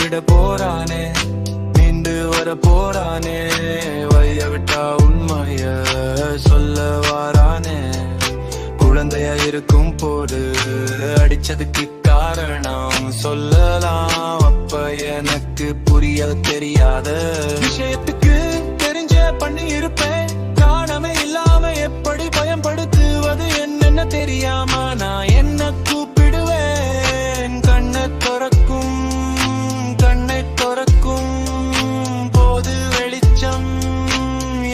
விட போறானே, மீண்டு வர போறானே, வைய விட்டா உண்மைய சொல்ல வாரானே. குழந்தையா இருக்கும் போது அடிச்சதுக்கு காரணம் சொல்லலாம், அப்ப எனக்கு புரிய தெரியாத விஷயத்துக்கு தெரிஞ்ச பண்ணி இருப்பேன். காரணமே இல்லாம எப்படி பயன்படுத்துவது என்னென்ன தெரியாம நான் என்ன கூப்பிடுவேன். கண்ணை துறக்கும் போது வெளிச்சம்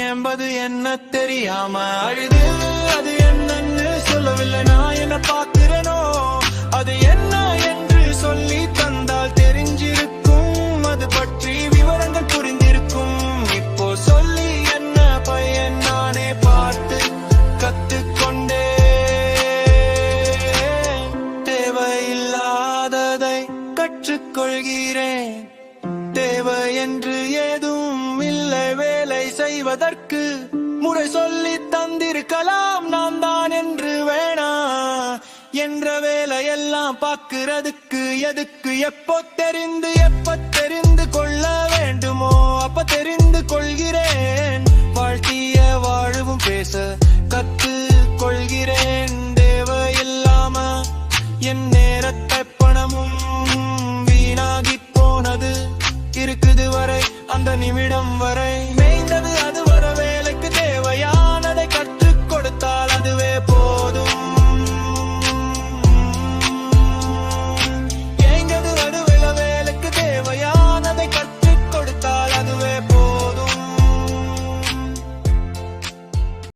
என்பது என்ன தெரியாம அழுது. அது என்னன்னு சொல்லவில்லை, நான் என்ன பார்க்கிறேனோ அது என்ன என்று சொல்லி தந்தால் தெரிஞ்சிருக்கும், அது பற்றி விவரங்கள் புரிந்திருக்கும். இப்போ சொல்லி என்ன பையன், நானே பார்த்து கத்துக்கொண்டே. தேவையில்லாததை கற்றுக்கொள்கிறேன், தேவை என்று ஏதும் இல்லை. வேலை செய்வதற்கு முறை சொல்லி தந்திருக்கலாம், நான் தான் என்று வேணா என்ற வேலையெல்லாம் பார்க்கிறதுக்கு எதுக்கு? எப்ப தெரிந்து கொள்ள வேண்டுமோ அப்ப தெரிந்து கொள்கிறேன். வாழ்க்கைய வாழவும் பேச